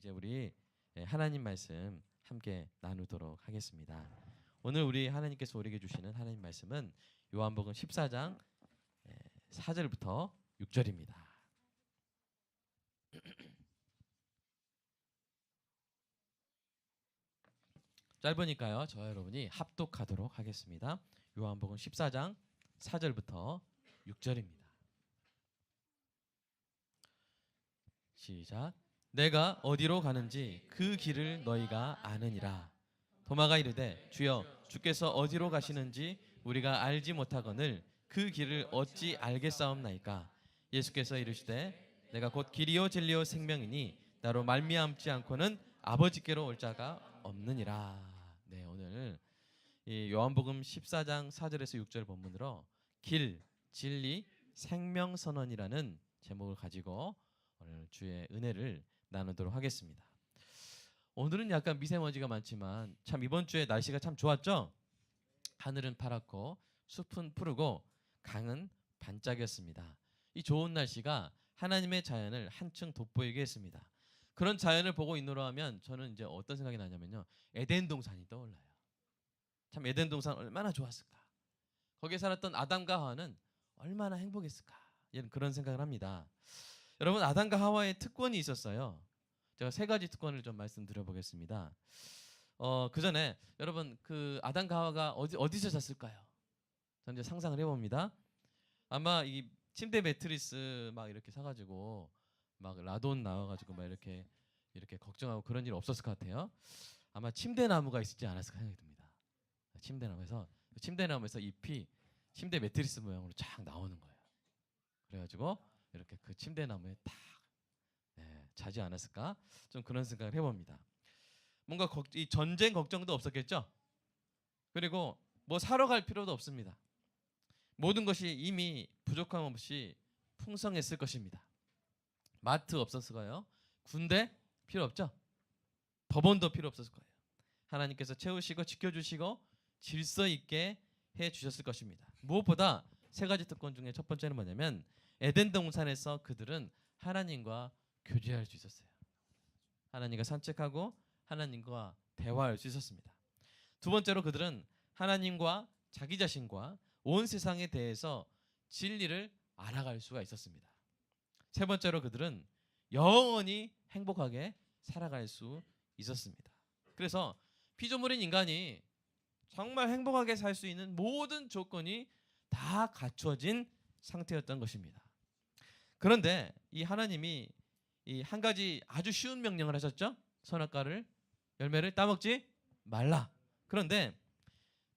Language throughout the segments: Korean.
이제 우리 하나님 말씀 함께 나누도록 하겠습니다. 오늘 우리 하나님께서 우리에게 주시는 하나님 말씀은 요한복음 14장 4절부터 6절입니다. 짧으니까요. 저와 여러분이 합독하도록 하겠습니다. 요한복음 14장 4절부터 6절입니다. 시작. 내가 어디로 가는지 그 길을 너희가 아느니라. 도마가 이르되 주여 주께서 어디로 가시는지 우리가 알지 못하거늘 그 길을 어찌 알겠사옵나이까. 예수께서 이르시되 내가 곧 길이요 진리요 생명이니 나로 말미암지 않고는 아버지께로 올 자가 없느니라. 네, 오늘 이 요한복음 14장 4절에서 6절 본문으로 길, 진리, 생명 선언이라는 제목을 가지고 오늘 주의 은혜를 나누도록 하겠습니다. 오늘은 약간 미세먼지가 많지만 참 이번 주에 날씨가 참 좋았죠? 하늘은 파랗고 숲은 푸르고 강은 반짝였습니다. 이 좋은 날씨가 하나님의 자연을 한층 돋보이게 했습니다. 그런 자연을 보고 있노라 하면 저는 이제 어떤 생각이 나냐면요, 에덴 동산이 떠올라요. 참 에덴 동산 얼마나 좋았을까. 거기에 살았던 아담과 하와는 얼마나 행복했을까. 이런 그런 생각을 합니다. 여러분, 아담과 하와의 특권이 있었어요. 제가 세 가지 특권을 좀 말씀드려 보겠습니다. 그 전에 여러분, 그 아담과 하와가 어디서 잤을까요? 저는 이제 상상을 해봅니다. 아마 이 침대 매트리스 막 이렇게 사가지고 막 라돈 나와가지고 막 이렇게 걱정하고 그런 일 없었을 것 같아요. 아마 침대 나무가 있지 않았을까 생각이 듭니다. 침대 나무에서 잎이 침대 매트리스 모양으로 쫙 나오는 거예요. 그래가지고 이렇게 그 침대 나무에 딱 자지 않았을까? 좀 그런 생각을 해봅니다. 뭔가 이 전쟁 걱정도 없었겠죠? 그리고 뭐 사러 갈 필요도 없습니다. 모든 것이 이미 부족함 없이 풍성했을 것입니다. 마트 없었을 거예요. 군대 필요 없죠? 법원도 필요 없었을 거예요. 하나님께서 채우시고 지켜주시고 질서 있게 해주셨을 것입니다. 무엇보다 세 가지 특권 중에 첫 번째는 뭐냐면 에덴 동산에서 그들은 하나님과 교제할 수 있었어요. 하나님과 산책하고 하나님과 대화할 수 있었습니다. 두 번째로 그들은 하나님과 자기 자신과 온 세상에 대해서 진리를 알아갈 수가 있었습니다. 세 번째로 그들은 영원히 행복하게 살아갈 수 있었습니다. 그래서 피조물인 인간이 정말 행복하게 살 수 있는 모든 조건이 다 갖추어진 상태였던 것입니다. 그런데 이 하나님이 이 한 가지 아주 쉬운 명령을 하셨죠. 선악과를 열매를 따먹지 말라. 그런데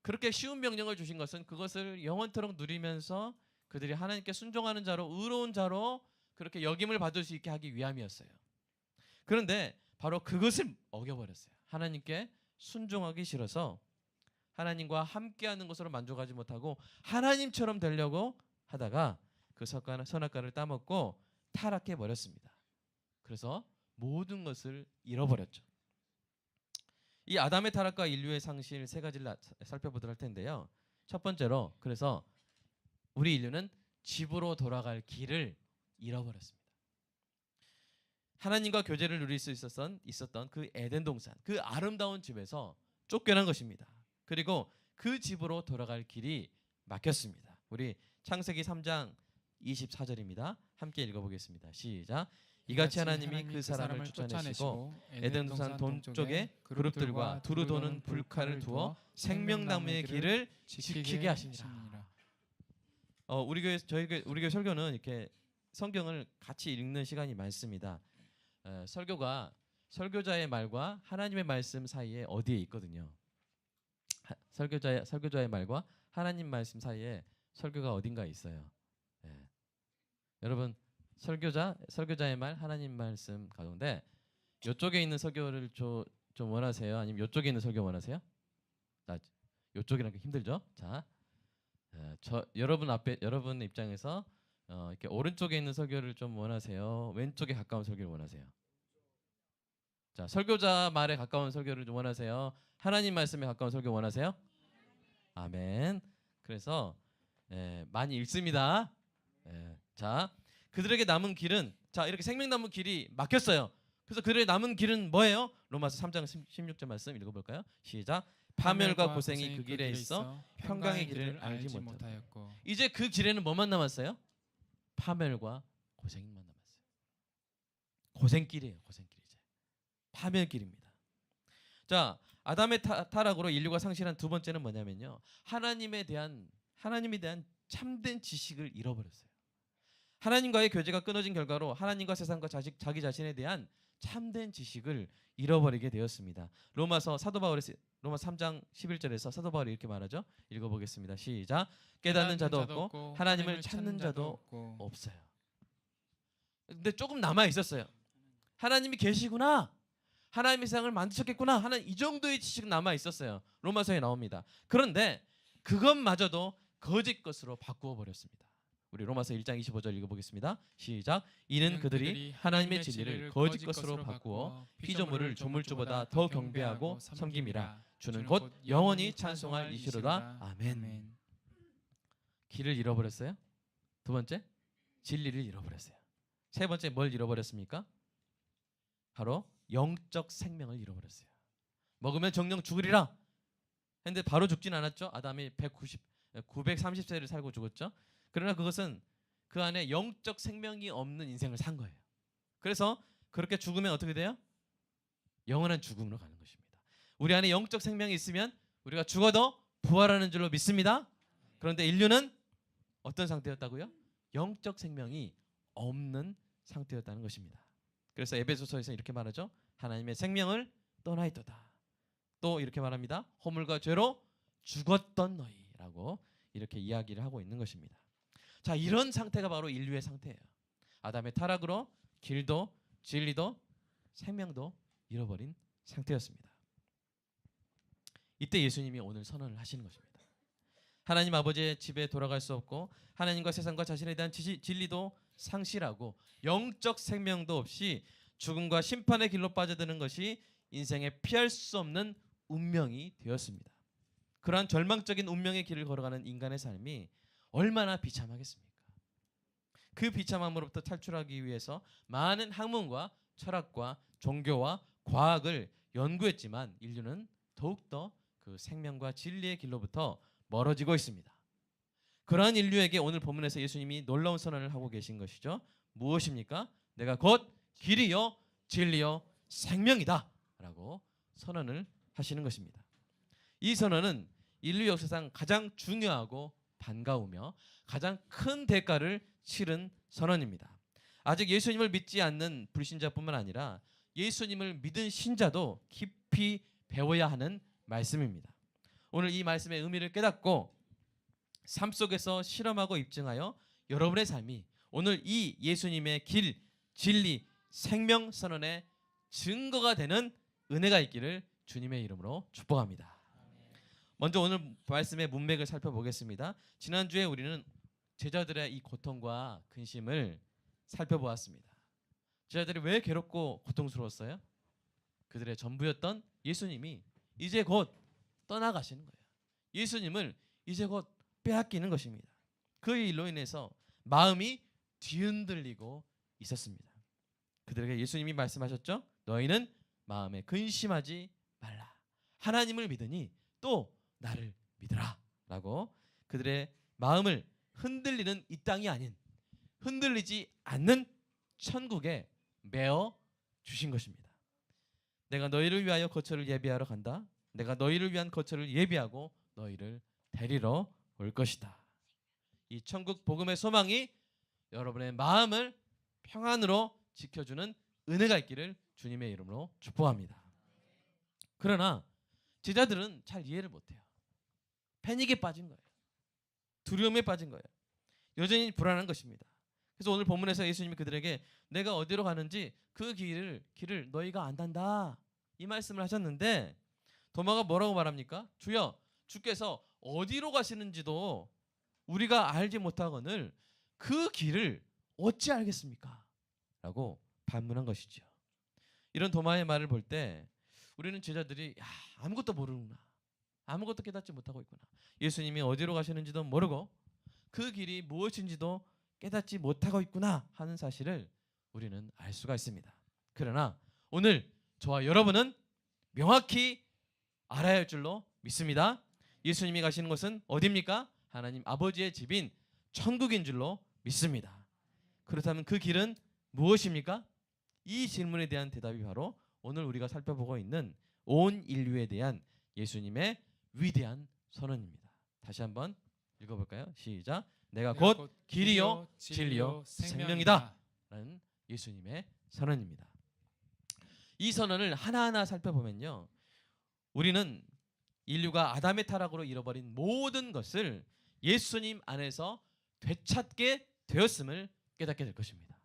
그렇게 쉬운 명령을 주신 것은 그것을 영원토록 누리면서 그들이 하나님께 순종하는 자로, 의로운 자로 그렇게 역임을 받을 수 있게 하기 위함이었어요. 그런데 바로 그것을 어겨버렸어요. 하나님께 순종하기 싫어서 하나님과 함께하는 것으로 만족하지 못하고 하나님처럼 되려고 하다가 그 선악과를 따먹고 타락해 버렸습니다. 그래서 모든 것을 잃어버렸죠. 이 아담의 타락과 인류의 상실 세 가지를 살펴보도록 할 텐데요. 첫 번째로, 그래서 우리 인류는 집으로 돌아갈 길을 잃어버렸습니다. 하나님과 교제를 누릴 수 있었던 그 에덴 동산, 그 아름다운 집에서 쫓겨난 것입니다. 그리고 그 집으로 돌아갈 길이 막혔습니다. 우리 창세기 3장 24절입니다. 함께 읽어보겠습니다. 시작. 이같이 하나님이 그 사람을 쫓아내시고 에덴 동산 동쪽에 그룹들과 두루 도는 불칼을 두어 생명나무의 길을 지키게 하시니라. 우리 교회 설교는 이렇게 성경을 같이 읽는 시간이 많습니다. 설교가 설교자의 말과 하나님의 말씀 사이에 어디에 있거든요. 설교자의 말과 하나님 말씀 사이에 설교가 어딘가에 있어요. 여러분, 설교자의 말, 하나님 말씀 가운데 이쪽에 있는 설교를 좀 원하세요? 아니면 이쪽에 있는 설교 원하세요? 이쪽이라는 게 힘들죠? 자, 여러분 입장에서 이렇게 오른쪽에 있는 설교를 좀 원하세요? 왼쪽에 가까운 설교를 원하세요? 자, 설교자 말에 가까운 설교를 좀 원하세요? 하나님 말씀에 가까운 설교 원하세요? 아멘. 그래서 많이 읽습니다. 자, 그들에게 남은 길은, 자, 이렇게 생명나무 길이 막혔어요. 그래서 그들의 남은 길은 뭐예요? 로마서 3장 16절 말씀 읽어볼까요? 시작. 파멸과 고생이 그 길에 있어 평강의 길을 알지 못하였고. 이제 그 길에는 뭐만 남았어요? 파멸과 고생만 남았어요. 고생길이에요. 고생길. 이제 파멸길입니다. 자, 아담의 타락으로 인류가 상실한 두 번째는 뭐냐면요, 하나님에 대한 참된 지식을 잃어버렸어요. 하나님과의 교제가 끊어진 결과로 하나님과 세상과 자기 자신에 대한 참된 지식을 잃어버리게 되었습니다. 로마 3장 11절에서 사도 바울이 이렇게 말하죠. 읽어보겠습니다. 시작. 깨닫는 자도 없고 하나님을 찾는 자도 없어요. 근데 조금 남아 있었어요. 하나님이 계시구나, 하나님의 세상을 만드셨겠구나 하는 이 정도의 지식은 남아 있었어요. 로마서에 나옵니다. 그런데 그것마저도 거짓 것으로 바꾸어 버렸습니다. 우리 로마서 1장 25절 읽어보겠습니다. 시작. 이는 그들이 하나님의 진리를 거짓 것으로 바꾸어 피조물을 조물주보다 더 경배하고 섬김이라. 주는 곧 영원히 찬송할 이시로다. 아멘. 길을 잃어버렸어요. 두 번째, 진리를 잃어버렸어요. 세 번째, 뭘 잃어버렸습니까? 바로 영적 생명을 잃어버렸어요. 먹으면 정령 죽으리라 했는데 바로 죽진 않았죠. 아담이 930세를 살고 죽었죠. 그러나 그것은 그 안에 영적 생명이 없는 인생을 산 거예요. 그래서 그렇게 죽으면 어떻게 돼요? 영원한 죽음으로 가는 것입니다. 우리 안에 영적 생명이 있으면 우리가 죽어도 부활하는 줄로 믿습니다. 그런데 인류는 어떤 상태였다고요? 영적 생명이 없는 상태였다는 것입니다. 그래서 에베소서에서 이렇게 말하죠. 하나님의 생명을 떠나 있도다. 또 이렇게 말합니다. 허물과 죄로 죽었던 너희라고 이렇게 이야기를 하고 있는 것입니다. 자, 이런 상태가 바로 인류의 상태예요. 아담의 타락으로 길도 진리도 생명도 잃어버린 상태였습니다. 이때 예수님이 오늘 선언을 하시는 것입니다. 하나님 아버지의 집에 돌아갈 수 없고 하나님과 세상과 자신에 대한 진리도 상실하고 영적 생명도 없이 죽음과 심판의 길로 빠져드는 것이 인생에 피할 수 없는 운명이 되었습니다. 그러한 절망적인 운명의 길을 걸어가는 인간의 삶이 얼마나 비참하겠습니까? 그 비참함으로부터 탈출하기 위해서 많은 학문과 철학과 종교와 과학을 연구했지만 인류는 더욱더 그 생명과 진리의 길로부터 멀어지고 있습니다. 그러한 인류에게 오늘 본문에서 예수님이 놀라운 선언을 하고 계신 것이죠. 무엇입니까? 내가 곧 길이요 진리요 생명이다 라고 선언을 하시는 것입니다. 이 선언은 인류 역사상 가장 중요하고 반가우며 가장 큰 대가를 치른 선언입니다. 아직 예수님을 믿지 않는 불신자뿐만 아니라 예수님을 믿은 신자도 깊이 배워야 하는 말씀입니다. 오늘 이 말씀의 의미를 깨닫고 삶 속에서 실험하고 입증하여 여러분의 삶이 오늘 이 예수님의 길, 진리, 생명 선언의 증거가 되는 은혜가 있기를 주님의 이름으로 축복합니다. 먼저 오늘 말씀의 문맥을 살펴보겠습니다. 지난주에 우리는 제자들의 이 고통과 근심을 살펴보았습니다. 제자들이 왜 괴롭고 고통스러웠어요? 그들의 전부였던 예수님이 이제 곧 떠나가시는 거예요. 예수님을 이제 곧 빼앗기는 것입니다. 그 일로 인해서 마음이 뒤흔들리고 있었습니다. 그들에게 예수님이 말씀하셨죠. 너희는 마음에 근심하지 말라. 하나님을 믿으니 또 나를 믿으라 라고 그들의 마음을 흔들리는 이 땅이 아닌 흔들리지 않는 천국에 메어 주신 것입니다. 내가 너희를 위하여 거처를 예비하러 간다. 내가 너희를 위한 거처를 예비하고 너희를 데리러 올 것이다. 이 천국 복음의 소망이 여러분의 마음을 평안으로 지켜주는 은혜가 있기를 주님의 이름으로 축복합니다. 그러나 제자들은 잘 이해를 못해요. 패닉에 빠진 거예요. 두려움에 빠진 거예요. 여전히 불안한 것입니다. 그래서 오늘 본문에서 예수님이 그들에게 내가 어디로 가는지 그 길을 너희가 안단다 이 말씀을 하셨는데 도마가 뭐라고 말합니까? 주여, 주께서 어디로 가시는지도 우리가 알지 못하거늘 그 길을 어찌 알겠습니까? 라고 반문한 것이죠. 이런 도마의 말을 볼 때 우리는 제자들이 아무것도 모르는구나, 아무것도 깨닫지 못하고 있구나, 예수님이 어디로 가시는지도 모르고 그 길이 무엇인지도 깨닫지 못하고 있구나 하는 사실을 우리는 알 수가 있습니다. 그러나 오늘 저와 여러분은 명확히 알아야 할 줄로 믿습니다. 예수님이 가시는 곳은 어디입니까? 하나님 아버지의 집인 천국인 줄로 믿습니다. 그렇다면 그 길은 무엇입니까? 이 질문에 대한 대답이 바로 오늘 우리가 살펴보고 있는 온 인류에 대한 예수님의 위대한 선언입니다. 다시 한번 읽어볼까요? 시작. 내가 곧 길이요 진리요 생명이다 라는 예수님의 선언입니다. 이 선언을 하나하나 살펴보면요, 우리는 인류가 아담의 타락으로 잃어버린 모든 것을 예수님 안에서 되찾게 되었음을 깨닫게 될 것입니다.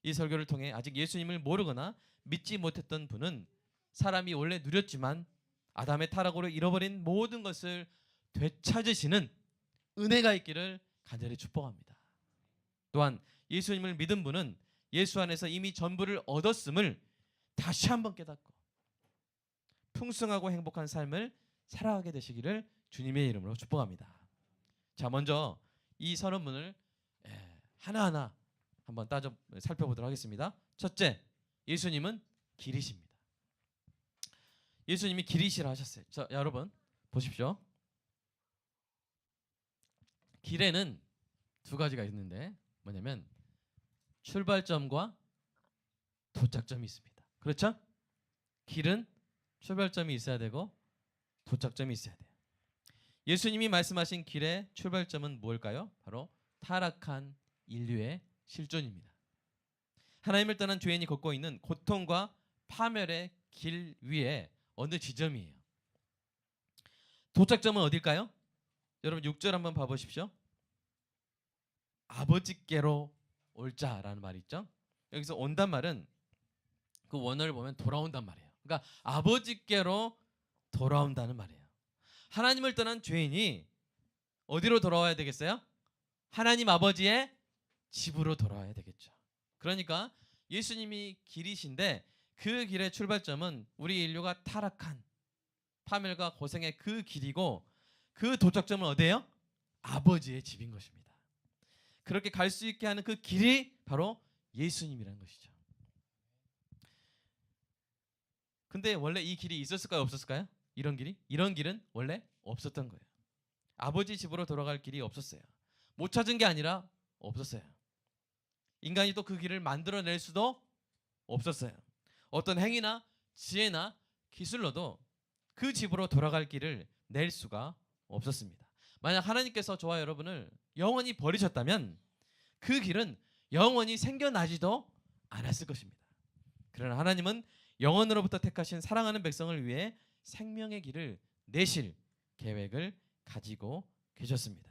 이 설교를 통해 아직 예수님을 모르거나 믿지 못했던 분은 사람이 원래 누렸지만 아담의 타락으로 잃어버린 모든 것을 되찾으시는 은혜가 있기를 간절히 축복합니다. 또한 예수님을 믿은 분은 예수 안에서 이미 전부를 얻었음을 다시 한번 깨닫고 풍성하고 행복한 삶을 살아가게 되시기를 주님의 이름으로 축복합니다. 자, 먼저 이 선언문을 하나하나 한번 살펴보도록 하겠습니다. 첫째, 예수님은 길이십니다. 예수님이 길이시라 하셨어요. 자, 여러분 보십시오. 길에는 두 가지가 있는데 뭐냐면 출발점과 도착점이 있습니다. 그렇죠? 길은 출발점이 있어야 되고 도착점이 있어야 돼요. 예수님이 말씀하신 길의 출발점은 무엇일까요? 바로 타락한 인류의 실존입니다. 하나님을 떠난 죄인이 걷고 있는 고통과 파멸의 길 위에 어느 지점이에요. 도착점은 어딜까요? 여러분 6절 한번 봐보십시오. 아버지께로 올자라는 말이 있죠. 여기서 온단 말은 그 원어를 보면 돌아온단 말이에요. 그러니까 아버지께로 돌아온다는 말이에요. 하나님을 떠난 죄인이 어디로 돌아와야 되겠어요? 하나님 아버지의 집으로 돌아와야 되겠죠. 그러니까 예수님이 길이신데 그 길의 출발점은 우리 인류가 타락한 파멸과 고생의 그 길이고 그 도착점은 어디예요? 아버지의 집인 것입니다. 그렇게 갈 수 있게 하는 그 길이 바로 예수님이라는 것이죠. 근데 원래 이 길이 있었을까요? 없었을까요? 이런 길이? 이런 길은 원래 없었던 거예요. 아버지 집으로 돌아갈 길이 없었어요. 못 찾은 게 아니라 없었어요. 인간이 또 그 길을 만들어낼 수도 없었어요. 어떤 행위나 지혜나 기술로도 그 집으로 돌아갈 길을 낼 수가 없었습니다. 만약 하나님께서 저와 여러분을 영원히 버리셨다면 그 길은 영원히 생겨나지도 않았을 것입니다. 그러나 하나님은 영원으로부터 택하신 사랑하는 백성을 위해 생명의 길을 내실 계획을 가지고 계셨습니다.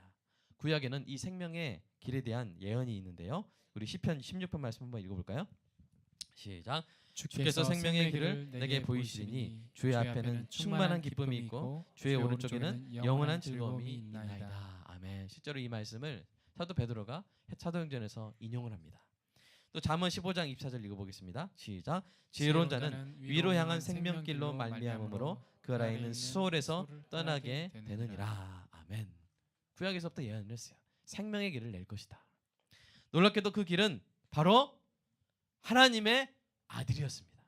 구약에는 이 생명의 길에 대한 예언이 있는데요. 우리 시편 16편 말씀 한번 읽어볼까요? 시작. 주께서 생명의 길을 내게 보이시리니 주의 앞에는 충만한 기쁨이 있고 주의 오른쪽에는 영원한 즐거움이 있나이다. 아멘. 실제로 이 말씀을 사도 베드로가 사도행전에서 인용을 합니다. 또 잠언 15장 24절 읽어보겠습니다. 시작. 지혜로운 자는 위로 향한 생명길로 말미암음으로 그 아래에 있는 수월에서 떠나게 되느니라. 아멘. 구약에서부터 예언을 했어요. 생명의 길을 낼 것이다. 놀랍게도 그 길은 바로 하나님의 아들이었습니다.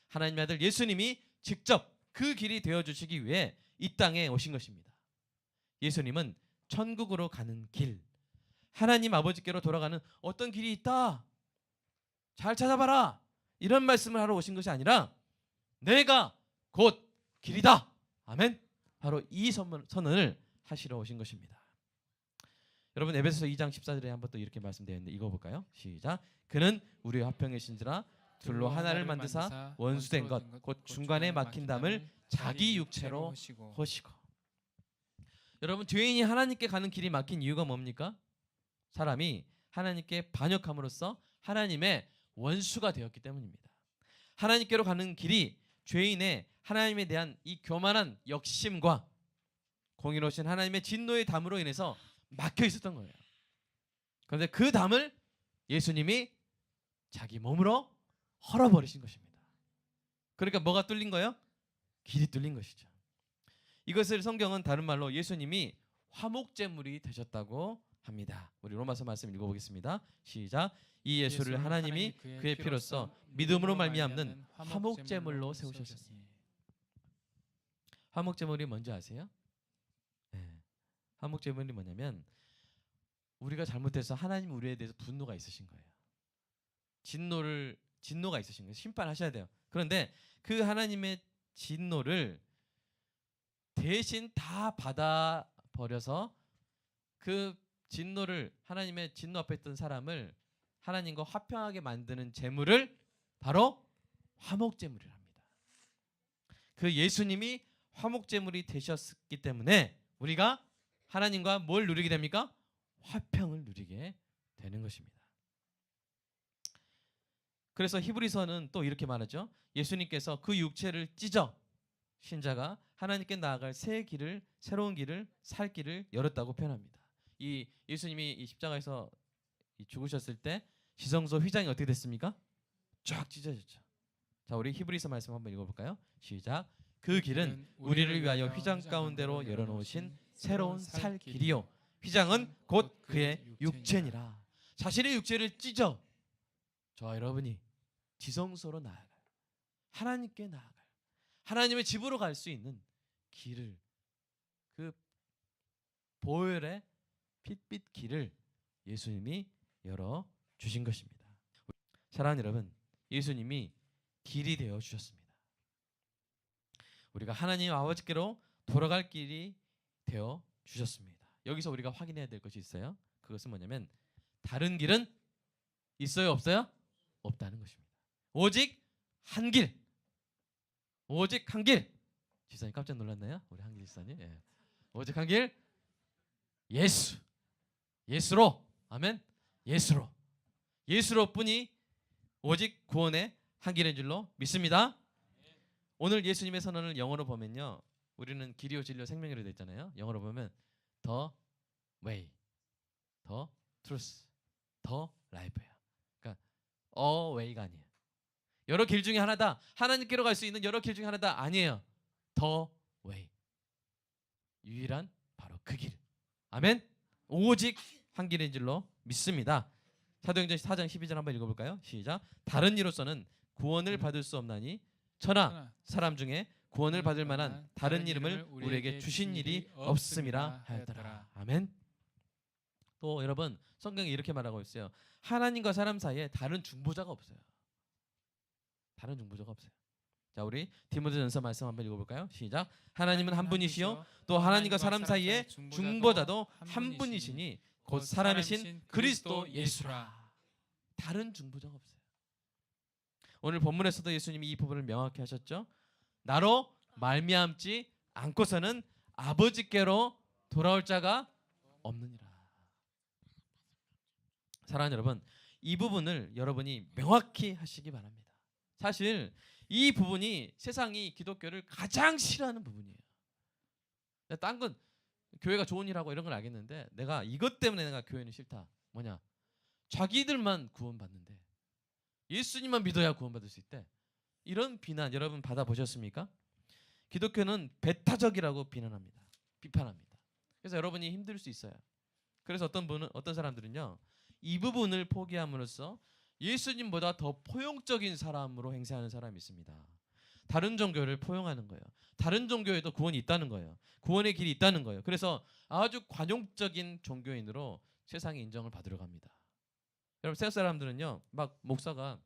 하나님의 아들 예수님이 직접 그 길이 되어주시기 위해 이 땅에 오신 것입니다. 예수님은 천국으로 가는 길, 하나님 아버지께로 돌아가는 어떤 길이 있다, 잘 찾아봐라, 이런 말씀을 하러 오신 것이 아니라 내가 곧 길이다. 아멘. 바로 이 선언을 하시러 오신 것입니다. 여러분 에베소서 2장 14절에 한번 또 이렇게 말씀되어 있는데 읽어볼까요? 시작. 그는 우리의 화평이신지라 둘로 하나를 만드사 원수된 것 곧 중간에 막힌 담을 자기 육체로 허시고. 여러분 죄인이 하나님께 가는 길이 막힌 이유가 뭡니까? 사람이 하나님께 반역함으로써 하나님의 원수가 되었기 때문입니다. 하나님께로 가는 길이 죄인의 하나님에 대한 이 교만한 역심과 공의로우신 하나님의 진노의 담으로 인해서 막혀 있었던 거예요. 그런데 그 담을 예수님이 자기 몸으로 헐어버리신 것입니다. 그러니까 뭐가 뚫린 거예요? 길이 뚫린 것이죠. 이것을 성경은 다른 말로 예수님이 화목제물이 되셨다고 합니다. 우리 로마서 말씀 읽어보겠습니다. 시작. 이 예수를 하나님이 그의 피로써 믿음으로 말미암는 화목제물로 세우셨으니. 화목제물이 뭔지 아세요? 네. 화목제물이 뭐냐면 우리가 잘못해서 하나님 우리에 대해서 분노가 있으신 거예요. 진노가 있으신 거예요. 심판하셔야 돼요. 그런데 그 하나님의 진노를 대신 다 받아 버려서 그 진노를 하나님의 진노 앞에 있던 사람을 하나님과 화평하게 만드는 제물을 바로 화목제물이라 합니다. 그 예수님이 화목제물이 되셨기 때문에 우리가 하나님과 뭘 누리게 됩니까? 화평을 누리게 되는 것입니다. 그래서 히브리서는 또 이렇게 말하죠. 예수님께서 그 육체를 찢어 신자가 하나님께 나아갈 새 길을, 새로운 길을, 살 길을 열었다고 표현합니다. 이 예수님이 이 십자가에서 죽으셨을 때 지성소 휘장이 어떻게 됐습니까? 쫙 찢어졌죠. 자, 우리 히브리서 말씀 한번 읽어볼까요? 시작. 그 길은 우리를 위하여 휘장 가운데로 열어놓으신 새로운 살 길이요 휘장은 곧 그의 육체니라. 자신의 육체를 찢어 저와 여러분이 지성소로 나아가요. 하나님께 나아가요. 하나님의 집으로 갈 수 있는 길을, 그 보혈의 핏빛 길을 예수님이 열어 주신 것입니다. 사랑하는 여러분, 예수님이 길이 되어 주셨습니다. 우리가 하나님 아버지께로 돌아갈 길이 되어 주셨습니다. 여기서 우리가 확인해야 될 것이 있어요. 그것은 뭐냐면 다른 길은 있어요, 없어요? 없다는 것입니다. 오직 한 길. 오직 한 길. 지사님 깜짝 놀랐나요? 우리 한길 지사님. 예. 오직 한 길. 예수. 예수로. 아멘. 예수로. 예수로뿐이 오직 구원의 한 길인 줄로 믿습니다. 오늘 예수님의 선언을 영어로 보면요, 우리는 길이요 진리요 생명이로 되어 있잖아요. 영어로 보면 the way, the truth, the life예요. 그러니까 a way가 아니에요. 여러 길 중에 하나다. 하나님께로 갈 수 있는 여러 길 중에 하나다. 아니에요. the way. 유일한 바로 그 길. 아멘. 오직 한 길인 줄로 믿습니다. 사도행전 4장 12절 한번 읽어볼까요? 시작. 다른 이로서는 구원을 받을 수 없나니 천하 사람 중에 구원을 받을 만한 다른 이름을 우리에게 주신 일이 없음이라 하였더라. 아멘. 또 여러분, 성경이 이렇게 말하고 있어요. 하나님과 사람 사이에 다른 중보자가 없어요. 다른 중보자가 없어요. 자, 우리 디모데전서 말씀 한번 읽어볼까요? 시작. 하나님은 한 분이시요 또 하나님과 사람 사이에 중보자도 한 분이시니 곧 사람이신 그리스도 예수라. 다른 중보자가 없어요. 오늘 본문에서도 예수님이 이 부분을 명확히 하셨죠. 나로 말미암지 않고서는 아버지께로 돌아올 자가 없느니라. 사랑하는 여러분, 이 부분을 여러분이 명확히 하시기 바랍니다. 사실 이 부분이 세상이 기독교를 가장 싫어하는 부분이에요. 딴 건 교회가 좋은 일하고 이런 걸 알겠는데 내가 이것 때문에 내가 교회는 싫다. 뭐냐? 자기들만 구원받는데 예수님만 믿어야 구원받을 수 있대. 이런 비난 여러분 받아보셨습니까? 기독교는 배타적이라고 비판합니다. 그래서 여러분이 힘들 수 있어요. 그래서 어떤 사람들은요, 이 부분을 포기함으로써 예수님보다 더 포용적인 사람으로 행세하는 사람이 있습니다. 다른 종교를 포용하는 거예요. 다른 종교에도 구원이 있다는 거예요. 구원의 길이 있다는 거예요. 그래서 아주 관용적인 종교인으로 세상에 인정을 받으러 갑니다. 여러분, 세상 사람들은요, 막 목사가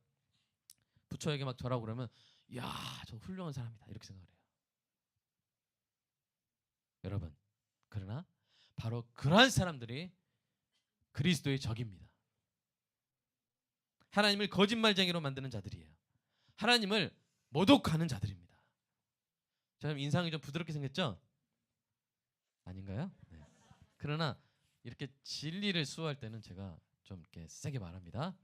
부처에게 막 절하고 그러면 야, 저 훌륭한 사람이다 이렇게 생각을 해요. 여러분, 그러나 바로 그러한 사람들이 그리스도의 적입니다. 하나님을 거짓말쟁이로 만드는 자들이에요. 하나님을 모독하는 자들입니다. 참 인상이 좀 부드럽게 생겼죠? 아닌가요? 네. 그러나 이렇게 진리를 수호할 때는 제가 좀 이렇게 세게 말합니다.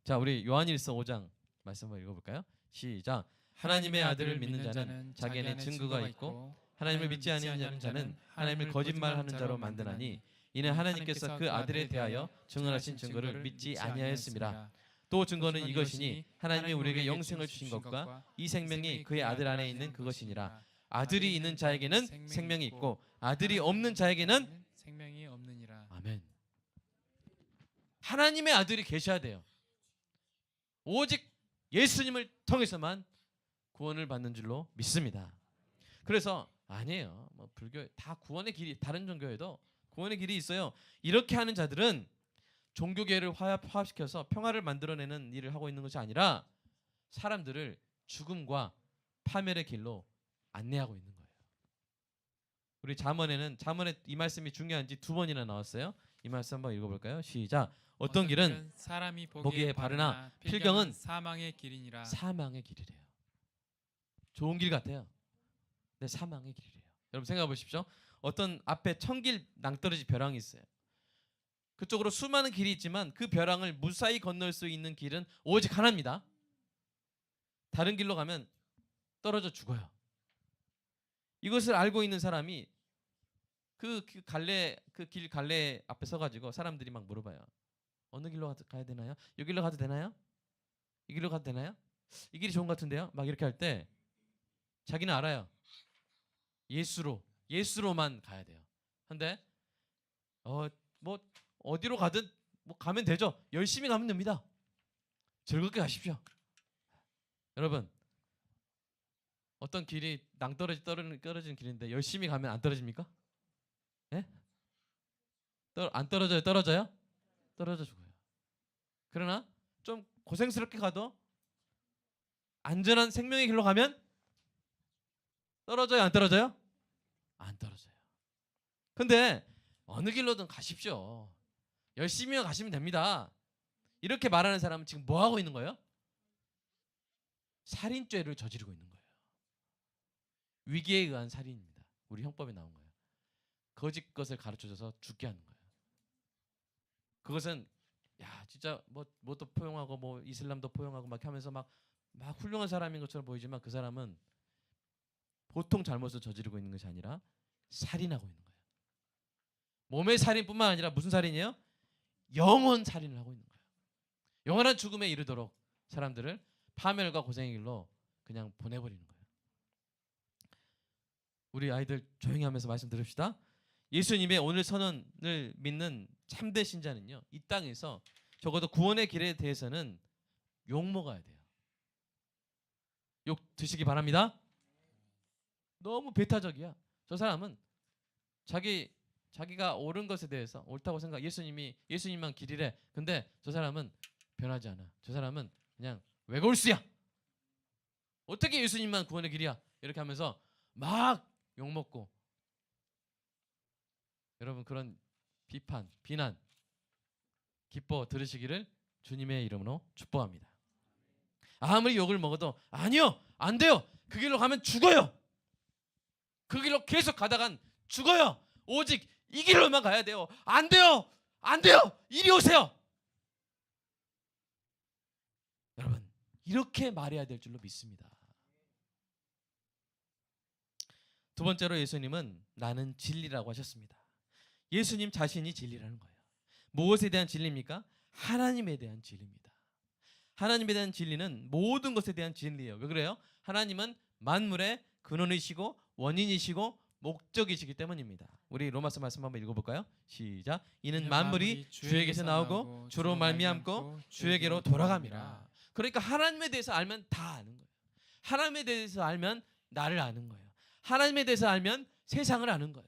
자, 우리 요한일서 5장 말씀 한번 읽어볼까요? 시작. 하나님의 아들을 믿는 자는 자기의 증거가 있고 하나님을 믿지 않는 자는 하나님을 거짓말하는 자로 만드나니 이는 하나님께서 그 아들에 대하여 증언하신 증거를 믿지 아니하였습니다. 또 증거는 이것이니 하나님이 우리에게 영생을 주신 것과 이 생명이 그의 아들 안에 있는 그것이니라. 아들이 있는 자에게는 생명이 있고 아들이 없는 자에게는 생명이 없느니라. 아멘. 하나님의 아들이 계셔야 돼요. 오직 예수님을 통해서만 구원을 받는 줄로 믿습니다. 그래서 아니에요. 뭐 불교 다 구원의 길이, 다른 종교에도 구원의 길이 있어요. 이렇게 하는 자들은 종교계를 화합시켜서 평화를 만들어내는 일을 하고 있는 것이 아니라 사람들을 죽음과 파멸의 길로 안내하고 있는 거예요. 우리 잠언에 이 말씀이 중요한지 2번이나 나왔어요. 이 말씀 한번 읽어볼까요? 시작. 어떤 길은 사람이 보기에 바르나 필경은 사망의 길이니라. 사망의 길이래요. 좋은 길 같아요. 근데 사망의 길이래요. 여러분 생각해 보십시오. 어떤 앞에 천길 낭떠러지 벼랑이 있어요. 그쪽으로 수많은 길이 있지만 그 벼랑을 무사히 건널 수 있는 길은 오직 하나입니다. 다른 길로 가면 떨어져 죽어요. 이것을 알고 있는 사람이 그 길 갈래 앞에 서가지고 사람들이 막 물어봐요. 어느 길로 가야 되나요? 이 길로 가도 되나요? 이 길로 가도 되나요? 이 길이 좋은 것 같은데요? 막 이렇게 할 때 자기는 알아요. 예수로만 가야 돼요. 근데 뭐 어디로 가든 뭐 가면 되죠. 열심히 가면 됩니다. 즐겁게 가십시오. 여러분 어떤 길이 떨어지는 길인데 열심히 가면 안 떨어집니까? 예? 안 떨어져요? 떨어져요? 떨어져 죽어요. 그러나 좀 고생스럽게 가도 안전한 생명의 길로 가면 떨어져요? 안 떨어져요? 안 떨어져요. 근데 어느 길로든 가십시오. 열심히 가시면 됩니다. 이렇게 말하는 사람은 지금 뭐 하고 있는 거예요? 살인죄를 저지르고 있는 거예요. 위기에 의한 살인입니다. 우리 형법에 나온 거예요. 거짓 것을 가르쳐줘서 죽게 하는 거예요. 그것은 야 진짜 뭐도 포용하고 뭐 이슬람도 포용하고 막 하면서 막 훌륭한 사람인 것처럼 보이지만 그 사람은 보통 잘못을 저지르고 있는 것이 아니라 살인하고 있는 거예요. 몸의 살인뿐만 아니라 무슨 살인이에요? 영혼 살인을 하고 있는 거예요. 영원한 죽음에 이르도록 사람들을 파멸과 고생의 길로 그냥 보내버리는 거예요. 우리 아이들 조용히 하면서 말씀 들읍시다. 예수님의 오늘 선언을 믿는 참된 신자는요, 이 땅에서 적어도 구원의 길에 대해서는 욕 먹어야 돼요. 욕 드시기 바랍니다. 너무 배타적이야. 저 사람은 자기가 옳은 것에 대해서 옳다고 생각. 예수님만 길이래. 근데 저 사람은 변하지 않아. 저 사람은 그냥 외골수야. 어떻게 예수님만 구원의 길이야? 이렇게 하면서 막 욕 먹고. 여러분 그런 비난 기뻐 들으시기를 주님의 이름으로 축복합니다. 아무리 욕을 먹어도 아니요, 안 돼요. 그 길로 가면 죽어요. 그 길로 계속 가다간 죽어요. 오직 이 길로만 가야 돼요. 안 돼요. 안 돼요. 이리 오세요. 여러분 이렇게 말해야 될 줄로 믿습니다. 두 번째로 예수님은 나는 진리라고 하셨습니다. 예수님 자신이 진리라는 거예요. 무엇에 대한 진리입니까? 하나님에 대한 진리입니다. 하나님에 대한 진리는 모든 것에 대한 진리예요. 왜 그래요? 하나님은 만물의 근원이시고 원인이시고 목적이시기 때문입니다. 우리 로마서 말씀 한번 읽어볼까요? 시작. 이는 만물이 주에게서 나오고 주로 말미암고 주에게로 돌아갑니다. 그러니까 하나님에 대해서 알면 다 아는 거예요. 하나님에 대해서 알면 나를 아는 거예요. 하나님에 대해서 알면 세상을 아는 거예요.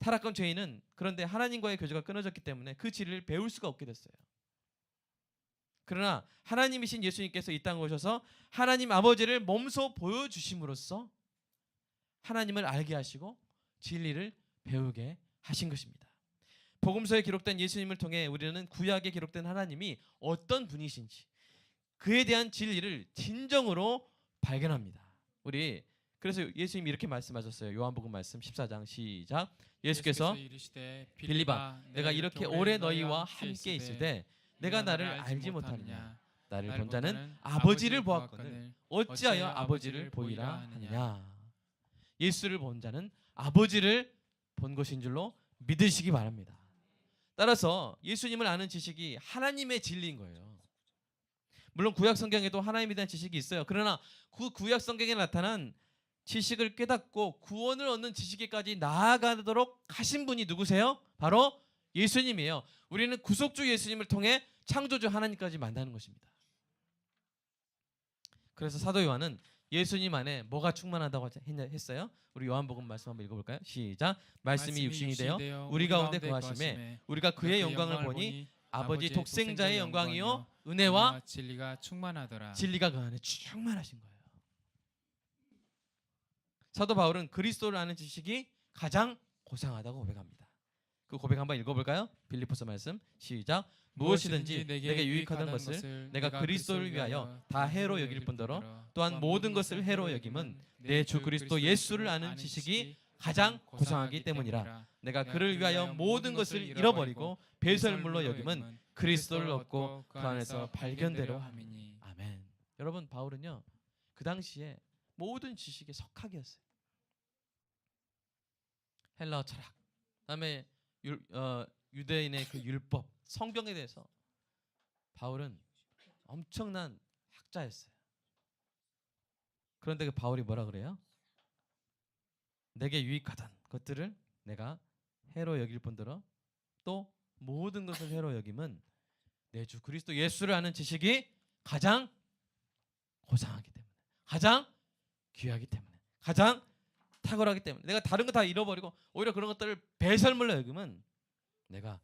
타락한 죄인은 그런데 하나님과의 교제가 끊어졌기 때문에 그 진리를 배울 수가 없게 됐어요. 그러나 하나님이신 예수님께서 이 땅에 오셔서 하나님 아버지를 몸소 보여주심으로써 하나님을 알게 하시고 진리를 배우게 하신 것입니다. 복음서에 기록된 예수님을 통해 우리는 구약에 기록된 하나님이 어떤 분이신지 그에 대한 진리를 진정으로 발견합니다. 그래서 예수님이 이렇게 말씀하셨어요. 요한복음 말씀 14장 시작. 예수께서 빌립아 내가 이렇게 오래 너희와 함께 있을 때 내가 나를 알지 못하느냐. 나를 본 자는 아버지를 보았거늘 어찌하여 아버지를 보이라 하느냐. 예수를 본 자는 아버지를 본 것인 줄로 믿으시기 바랍니다. 따라서 예수님을 아는 지식이 하나님의 진리인 거예요. 물론 구약 성경에도 하나님에 대한 지식이 있어요. 그러나 그 구약 성경에 나타난 지식을 깨닫고 구원을 얻는 지식에까지 나아가도록 하신 분이 누구세요? 바로 예수님이에요. 우리는 구속주 예수님을 통해 창조주 하나님까지 만나는 것입니다. 그래서 사도 요한은 예수님 안에 뭐가 충만하다고 했어요? 우리 요한복음 말씀 한번 읽어볼까요? 시작. 말씀이 육신이 되어 우리 가운데 거하심에 우리가 그의 영광을 보니 아버지 독생자의 영광이요 은혜와 진리가 충만하더라. 진리가 그 안에 충만하신 거예요. 사도 바울은 그리스도를 아는 지식이 가장 고상하다고 고백합니다. 그 고백 한번 읽어볼까요? 빌립보서 말씀 시작. 무엇이든지 내게 유익하던 것을 내가 그리스도를 위하여 다 해로 여길 뿐더러 또한 모든 것을 해로 여김은 내 주 그리스도 예수를 아는 지식이 가장 고상하기 때문이라. 내가 그를 위하여 모든 것을 잃어버리고 배설물로 여김은 그리스도를 얻고 그 안에서 발견되려 함이니. 아멘. 여러분, 바울은요 그 당시에 모든 지식의 석학이었어요. 헬라어 철학, 그다음에 유대인의 그 율법, 성경에 대해서 바울은 엄청난 학자였어요. 그런데 그 바울이 뭐라 그래요? 내게 유익하던 것들을 내가 해로 여길 뿐더러 또 모든 것을 해로 여김은 내 주 그리스도 예수를 아는 지식이 가장 고상하기 때문에, 가장 귀하기 때문에, 가장 탁월하기 때문에 내가 다른 거 다 잃어버리고 오히려 그런 것들을 배설물로 여김은 내가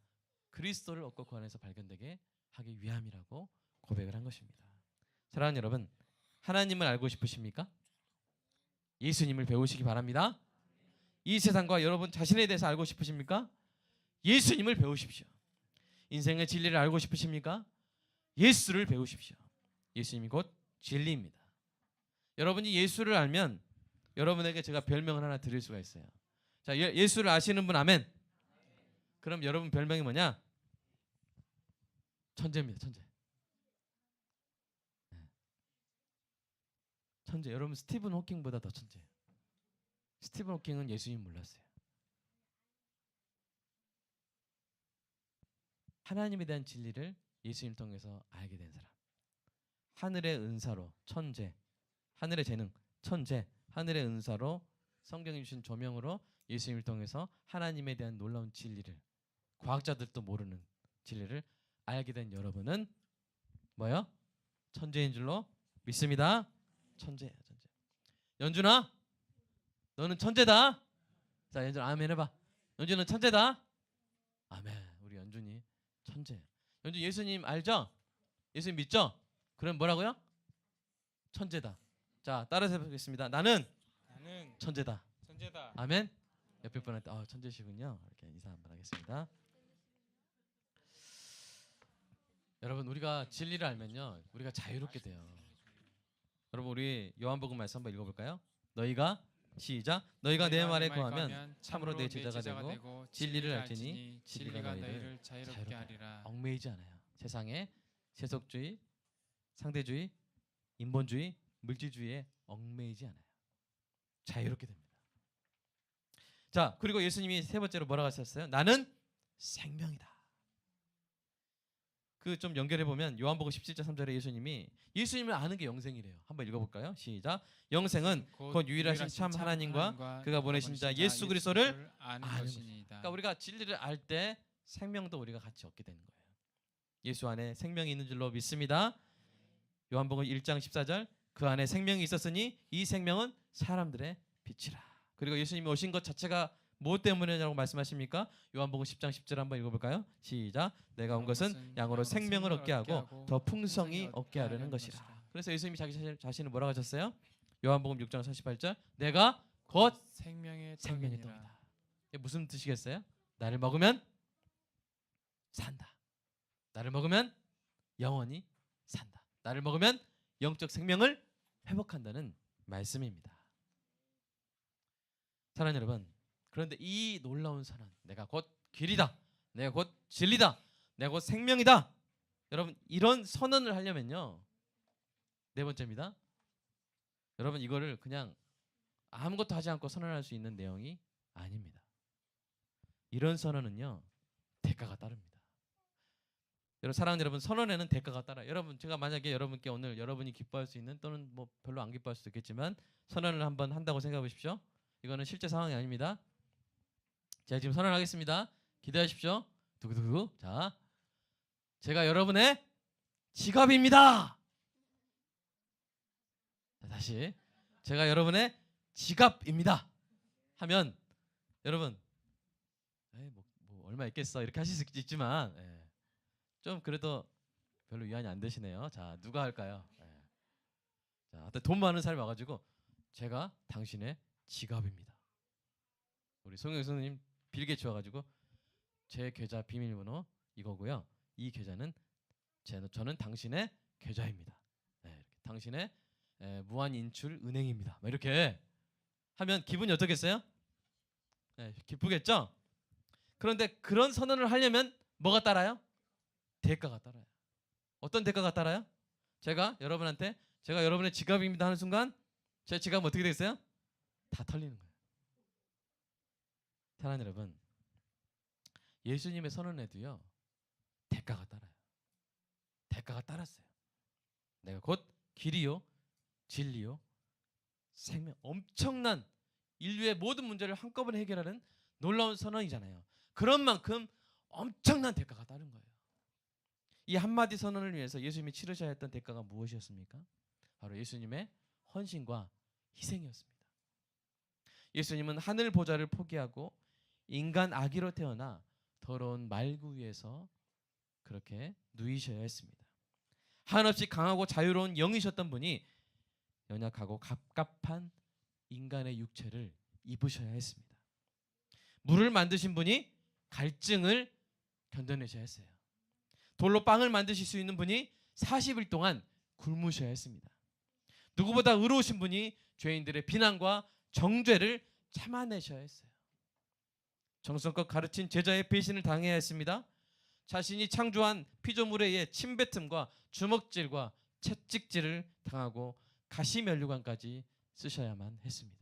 그리스도를 얻고 그 안에서 발견되게 하기 위함이라고 고백을 한 것입니다. 사랑하는 여러분, 하나님을 알고 싶으십니까? 예수님을 배우시기 바랍니다. 이 세상과 여러분 자신에 대해서 알고 싶으십니까? 예수님을 배우십시오. 인생의 진리를 알고 싶으십니까? 예수를 배우십시오. 예수님이 곧 진리입니다. 여러분이 예수를 알면 여러분에게 제가 별명을 하나 드릴 수가 있어요. 자, 예수를 아시는 분 아멘. 그럼 여러분 별명이 뭐냐? 천재입니다. 천재. 천재. 여러분 스티븐 호킹보다 더 천재예요. 스티븐 호킹은 예수님 몰랐어요. 하나님에 대한 진리를 예수님 통해서 알게 된 사람. 하늘의 은사로 천재, 하늘의 재능 천재, 하늘의 은사로 성경이 주신 조명으로 예수님을 통해서 하나님에 대한 놀라운 진리를, 과학자들도 모르는 진리를 알게 된 여러분은 뭐요? 천재인 줄로 믿습니다. 천재예요, 천재. 연준아, 너는 천재다. 자, 연준 아멘 해봐. 연준은 천재다. 아멘. 우리 연준이 천재. 연준 예수님 알죠? 예수님 믿죠? 그럼 뭐라고요? 천재다. 자, 따라서 해보겠습니다. 나는 천재다. 천재다. 아멘. 옆에 분한테 천재시군요. 이렇게 인사 한번 하겠습니다. 여러분, 우리가 진리를 알면요, 우리가 자유롭게 돼요. 여러분, 우리 요한복음 말씀 한번 읽어볼까요? 너희가 시작. 너희가 내 말에 거하면 참으로 내 제자가 되고 진리를 알지니 진리가 너희를 자유롭게 하리라. 얽매이지 않아요. 세상에 세속주의, 상대주의, 인본주의, 물질주의에 얽매이지 않아요. 자유롭게 됩니다. 자, 그리고 예수님이 세 번째로 뭐라고 하셨어요? 나는 생명이다. 그 좀 연결해 보면 요한복음 17장 3절에 예수님을 아는 게 영생이래요. 한번 읽어볼까요? 시작. 영생은 곧 유일하신 참 하나님과 그가 보내신 자 예수 그리스도를 아는 것이니이다. 그러니까 우리가 진리를 알 때 생명도 우리가 같이 얻게 되는 거예요. 예수 안에 생명이 있는 줄로 믿습니다. 요한복음 1장 14절 그 안에 생명이 있었으니 이 생명은 사람들의 빛이라. 그리고 예수님이 오신 것 자체가 무엇 때문이냐고 말씀하십니까? 요한복음 10장 10절 한번 읽어볼까요? 시작. 내가 온 것은 양으로 생명을 얻게 하고 더 풍성히 얻게 하려는 것이라. 그래서 예수님이 자기 자신을 뭐라고 하셨어요? 요한복음 6장 48절 내가 곧 생명의 떡이다. 이게 무슨 뜻이겠어요? 나를 먹으면 산다. 나를 먹으면 영원히 산다. 나를 먹으면 영적 생명을 회복한다는 말씀입니다. 사랑하는 여러분, 그런데 이 놀라운 선언, 내가 곧 길이다, 내가 곧 진리다, 내가 곧 생명이다. 여러분, 이런 선언을 하려면요, 네 번째입니다. 여러분, 이거를 그냥 아무것도 하지 않고 선언할 수 있는 내용이 아닙니다. 이런 선언은요, 대가가 따릅니다. 여러분, 사랑하는 여러분, 선언에는 대가가 따라요. 여러분, 제가 만약에 여러분께 오늘 여러분이 기뻐할 수 있는 또는 뭐 별로 안 기뻐할 수도 있겠지만 선언을 한번 한다고 생각해 보십시오. 이거는 실제 상황이 아닙니다. 제가 지금 선언하겠습니다. 기대하십시오. 두구두구. 자, 제가 여러분의 지갑입니다. 자, 다시 제가 여러분의 지갑입니다. 하면 여러분 에이, 뭐 얼마 있겠어 이렇게 하실 수 있지만 좀 그래도 별로 위안이 안 되시네요. 자, 누가 할까요? 자, 돈 많은 사람이 와가지고 제가 당신의 지갑입니다. 우리 송영 선생님 빌게츠 와가지고 제 계좌 비밀번호 이거고요. 이 계좌는 저는 당신의 계좌입니다. 이렇게. 당신의 무한 인출 은행입니다. 이렇게 하면 기분이 어떻겠어요? 기쁘겠죠? 그런데 그런 선언을 하려면 뭐가 따라요? 대가가 따라요. 어떤 대가가 따라요? 제가 여러분의 지갑입니다 하는 순간 제 지갑은 어떻게 되겠어요? 다 털리는 거예요. 사랑하는 여러분, 예수님의 선언에도요 대가가 따라요. 대가가 따랐어요. 내가 곧 길이요 진리요 생명. 엄청난 인류의 모든 문제를 한꺼번에 해결하는 놀라운 선언이잖아요. 그런 만큼 엄청난 대가가 따른 거예요. 이 한마디 선언을 위해서 예수님이 치르셔야 했던 대가가 무엇이었습니까? 바로 예수님의 헌신과 희생이었습니다. 예수님은 하늘 보좌를 포기하고 인간 아기로 태어나 더러운 말구 위에서 그렇게 누이셔야 했습니다. 한없이 강하고 자유로운 영이셨던 분이 연약하고 갑갑한 인간의 육체를 입으셔야 했습니다. 물을 만드신 분이 갈증을 견뎌내셔야 했어요. 돌로 빵을 만드실 수 있는 분이 40일 동안 굶으셔야 했습니다. 누구보다 의로우신 분이 죄인들의 비난과 정죄를 참아내셔야 했어요. 정성껏 가르친 제자의 배신을 당해야 했습니다. 자신이 창조한 피조물에 의해 침뱉음과 주먹질과 채찍질을 당하고 가시면류관까지 쓰셔야만 했습니다.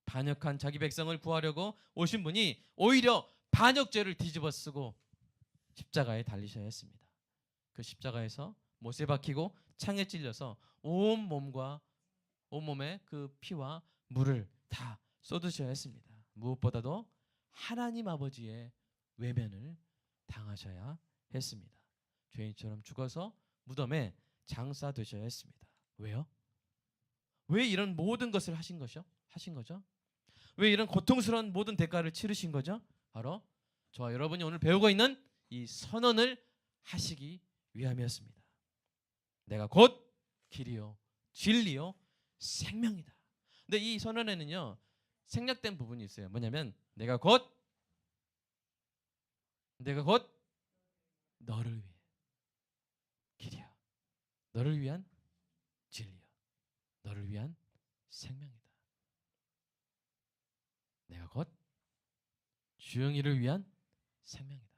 반역한 자기 백성을 구하려고 오신 분이 오히려 반역죄를 뒤집어 쓰고 십자가에 달리셔야 했습니다. 그 십자가에서 못에 박히고 창에 찔려서 온몸에 그 피와 물을 다 쏟으셔야 했습니다. 무엇보다도 하나님 아버지의 외면을 당하셔야 했습니다. 죄인처럼 죽어서 무덤에 장사되셔야 했습니다. 왜요? 왜 이런 모든 것을 하신 거죠? 왜 이런 고통스러운 모든 대가를 치르신 거죠? 바로 저와 여러분이 오늘 배우고 있는 이 선언을 하시기 위함이었습니다. 내가 곧 길이요 진리요 생명이다. 근데 이 선언에는요 생략된 부분이 있어요. 뭐냐면 내가 곧 너를 위해 길이야, 너를 위한 진리야, 너를 위한 생명이다. 내가 곧 주영이를 위한 생명이다.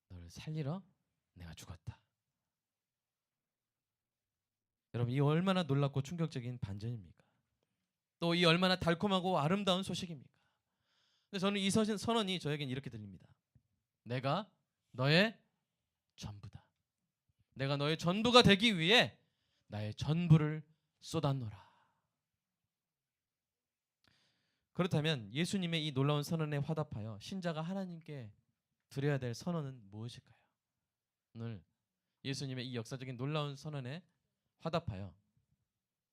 너를 살리러 내가 죽었다. 여러분, 이 얼마나 놀랍고 충격적인 반전입니까? 또 이 얼마나 달콤하고 아름다운 소식입니까? 근데 저는 이 선언이 저에겐 이렇게 들립니다. 내가 너의 전부다. 내가 너의 전부가 되기 위해 나의 전부를 쏟아놓으라. 그렇다면 예수님의 이 놀라운 선언에 화답하여 신자가 하나님께 드려야 될 선언은 무엇일까요? 오늘 예수님의 이 역사적인 놀라운 선언에 화답하여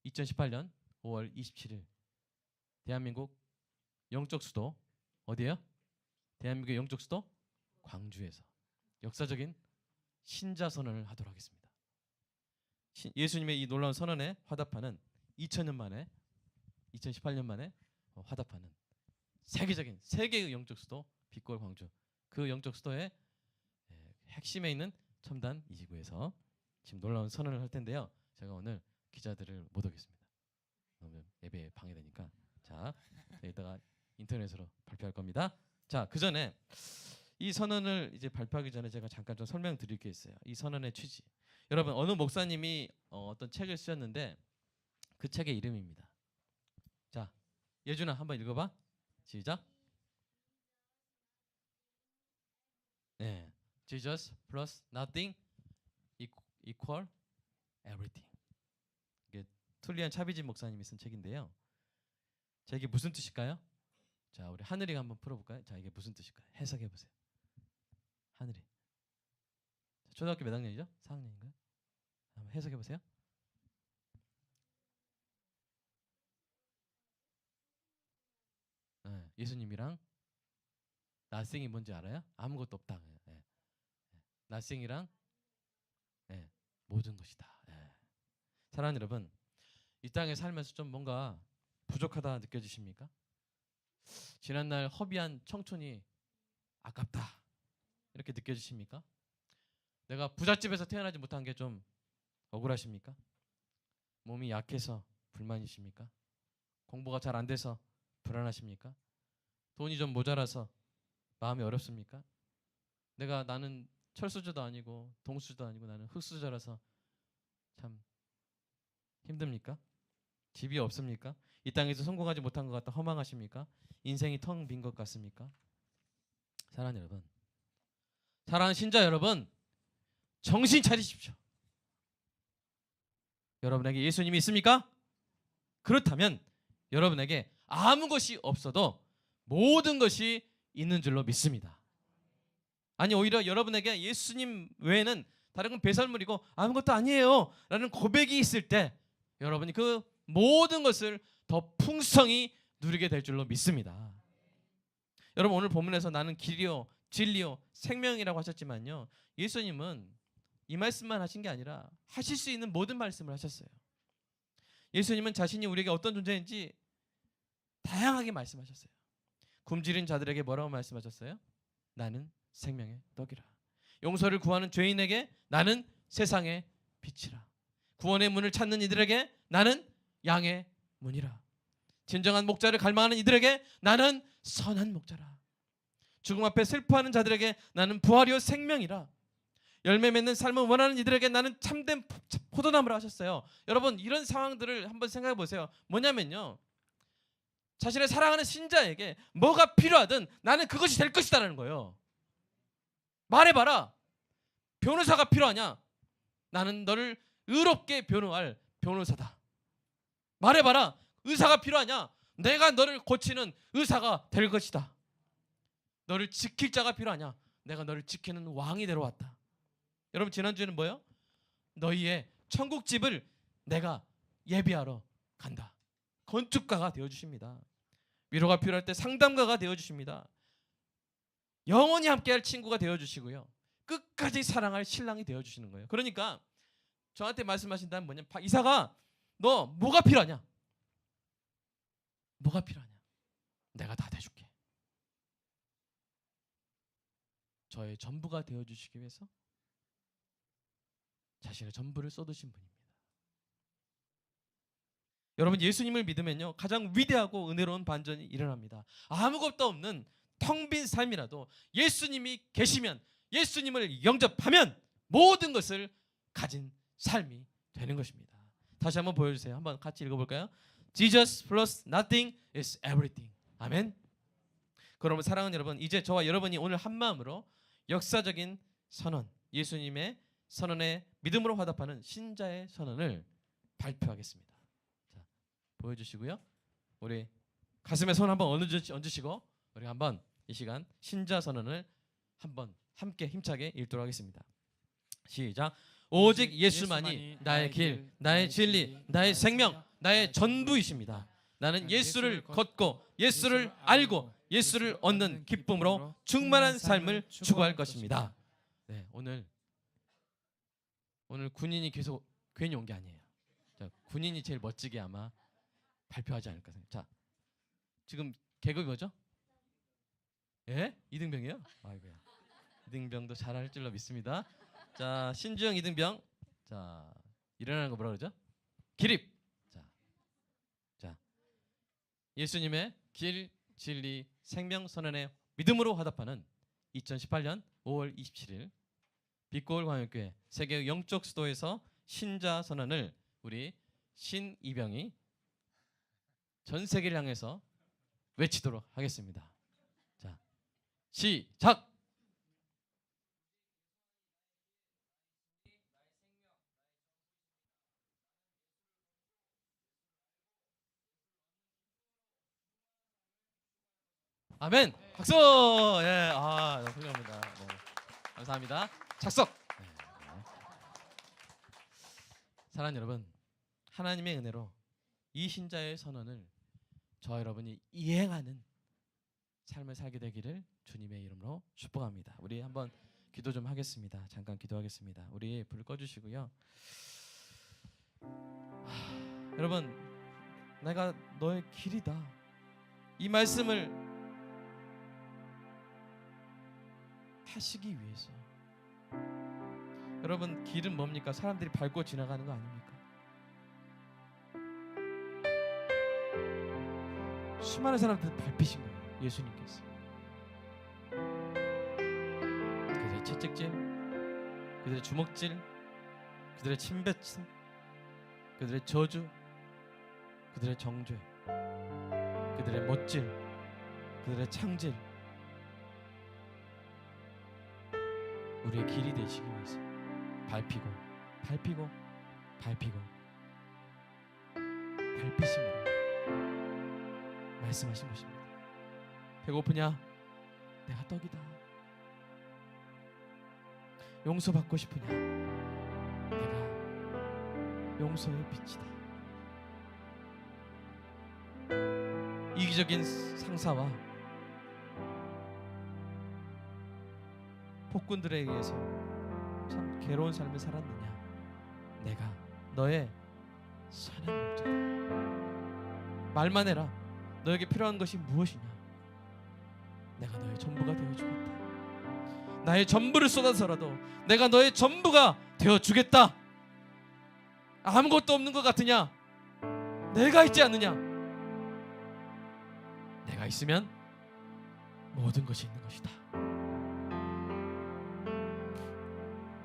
2018년 5월 27일 대한민국 영적 수도 어디예요? 대한민국의 영적 수도 광주에서 역사적인 신자 선언을 하도록 하겠습니다. 예수님의 이 놀라운 선언에 화답하는 2000년 만에 2018년 만에 화답하는 세계적인 세계의 영적 수도 빛골 광주, 그 영적 수도의 핵심에 있는 첨단 이지구에서 지금 놀라운 선언을 할 텐데요. 제가 오늘 기자들을 못 오겠습니다. 너무 예배에 방해되니까. 자, 이따가 인터넷으로 발표할 겁니다. 자, 그 전에 이 선언을 이제 발표하기 전에 제가 잠깐 좀 설명드릴 게 있어요. 이 선언의 취지. 여러분, 어느 목사님이 어떤 책을 쓰셨는데 그 책의 이름입니다. 자, 예준아 한번 읽어봐. 시작. 네, Jesus plus nothing equal everything. 이게 툴리안 차비진 목사님이 쓴 책인데요. 자, 이게 무슨 뜻일까요? 자, 우리 하늘이가 한번 풀어볼까요? 자, 이게 무슨 뜻일까요? 해석해 보세요. 하늘이. 초등학교 몇 학년이죠? 4학년인가요? 한번 해석해 보세요. 네, 예수님이랑 낯생이 뭔지 알아요? 아무것도 없다. 네. 낯생이랑 네, 모든 것이다. 네. 사랑하는 여러분, 이 땅에 살면서 좀 뭔가 부족하다 느껴지십니까? 지난날 허비한 청춘이 아깝다 이렇게 느껴지십니까? 내가 부잣집에서 태어나지 못한 게 좀 억울하십니까? 몸이 약해서 불만이십니까? 공부가 잘 안 돼서 불안하십니까? 돈이 좀 모자라서 마음이 어렵습니까? 나는 철수저도 아니고 동수저도 아니고 나는 흙수저라서 참 힘듭니까? 집이 없습니까? 이 땅에서 성공하지 못한 것 같다 허망하십니까? 인생이 텅 빈 것 같습니까? 사랑하는 여러분, 사랑하는 신자 여러분, 정신 차리십시오. 여러분에게 예수님이 있습니까? 그렇다면 여러분에게 아무 것이 없어도 모든 것이 있는 줄로 믿습니다. 아니, 오히려 여러분에게 예수님 외에는 다른 건 배설물이고 아무것도 아니에요 라는 고백이 있을 때 여러분이 그 모든 것을 더 풍성히 누리게 될 줄로 믿습니다. 여러분, 오늘 본문에서 나는 길이요 진리요 생명이라고 하셨지만요, 예수님은 이 말씀만 하신 게 아니라 하실 수 있는 모든 말씀을 하셨어요. 예수님은 자신이 우리에게 어떤 존재인지 다양하게 말씀하셨어요. 굶주린 자들에게 뭐라고 말씀하셨어요? 나는 생명의 떡이라. 용서를 구하는 죄인에게 나는 세상의 빛이라. 구원의 문을 찾는 이들에게 나는 양의 문이라. 진정한 목자를 갈망하는 이들에게 나는 선한 목자라. 죽음 앞에 슬퍼하는 자들에게 나는 부활이요 생명이라. 열매 맺는 삶을 원하는 이들에게 나는 참된 포도나무라 하셨어요. 여러분, 이런 상황들을 한번 생각해 보세요. 뭐냐면요, 자신의 사랑하는 신자에게 뭐가 필요하든 나는 그것이 될 것이다라는 거예요. 말해봐라. 변호사가 필요하냐? 나는 너를 의롭게 변호할 변호사다. 말해봐라. 의사가 필요하냐? 내가 너를 고치는 의사가 될 것이다. 너를 지킬 자가 필요하냐? 내가 너를 지키는 왕이 되러 왔다. 여러분, 지난주에는 뭐예요? 너희의 천국집을 내가 예비하러 간다. 건축가가 되어주십니다. 위로가 필요할 때 상담가가 되어주십니다. 영원히 함께할 친구가 되어주시고요, 끝까지 사랑할 신랑이 되어주시는 거예요. 그러니까 저한테 말씀하신다면 뭐냐, 이사가 너 뭐가 필요하냐? 뭐가 필요하냐? 내가 다 대줄게. 저의 전부가 되어주시기 위해서 자신의 전부를 쏟으신 분입니다. 여러분, 예수님을 믿으면요, 가장 위대하고 은혜로운 반전이 일어납니다. 아무것도 없는 텅 빈 삶이라도 예수님이 계시면, 예수님을 영접하면 모든 것을 가진 삶이 되는 것입니다. 다시 한번 보여주세요. 한번 같이 읽어볼까요? Jesus plus nothing is everything. 아멘. 그러면 사랑하는 여러분, 이제 저와 여러분이 오늘 한마음으로 역사적인 선언, 예수님의 선언에 믿음으로 화답하는 신자의 선언을 발표하겠습니다. 자, 보여주시고요, 우리 가슴에 손 한번 얹으시고 우리 한번 이 시간 신자 선언을 한번 함께 힘차게 읽도록 하겠습니다. 시작. 오직 예수만이 나의 길, 나의 진리, 나의 생명, 나의 전부이십니다. 나는 예수를 걷고 예수를 알고 예수를 얻는 기쁨으로 충만한 삶을 추구할 것입니다. 네, 오늘 군인이 계속 괜히 온 게 아니에요. 자, 군인이 제일 멋지게 아마 발표하지 않을까 생각. 자, 지금 계급이 뭐죠? 예? 이등병이에요? 아이고야. 이등병도 잘할 줄로 믿습니다. 자, 신주영 이등병. 자, 일어나는 거 뭐라 그러죠? 기립. 자, 예수님의 길, 진리, 생명 선언에 믿음으로 화답하는 2018년 5월 27일 빛고울 광역교회 세계 영적 수도에서 신자 선언을 우리 신이병이 전 세계를 향해서 외치도록 하겠습니다. 자, 시작. 아멘. 박수. 예, 너무 훌륭합니다. 네. 감사합니다. 착석. 네. 사랑하는 여러분, 하나님의 은혜로 이 신자의 선언을 저와 여러분이 이행하는 삶을 살게 되기를 주님의 이름으로 축복합니다. 우리 한번 기도 좀 하겠습니다. 잠깐 기도하겠습니다. 우리 불 꺼주시고요. 여러분, 내가 너의 길이다. 이 말씀을 하시기 위해서, 여러분, 길은 뭡니까? 사람들이 밟고 지나가는 거 아닙니까? 수많은 사람들 밟히신 거예요, 예수님께서. 그들의 채찍질, 그들의 주먹질, 그들의 침뱉음, 그들의 저주, 그들의 정죄, 그들의 못질, 그들의 창질, 우리의 길이 되시기 위해서 밟히고 밟히고 밟히고 밟히심으로 말씀하신 것입니다. 배고프냐? 내가 떡이다. 용서받고 싶으냐? 내가 용서의 빛이다. 이기적인 상사와 폭군들에 의해서 참 괴로운 삶을 살았느냐? 내가 너의 선한 목자다. 말만 해라. 너에게 필요한 것이 무엇이냐? 내가 너의 전부가 되어주겠다. 나의 전부를 쏟아서라도 내가 너의 전부가 되어주겠다. 아무것도 없는 것 같으냐? 내가 있지 않느냐? 내가 있으면 모든 것이 있는 것이다.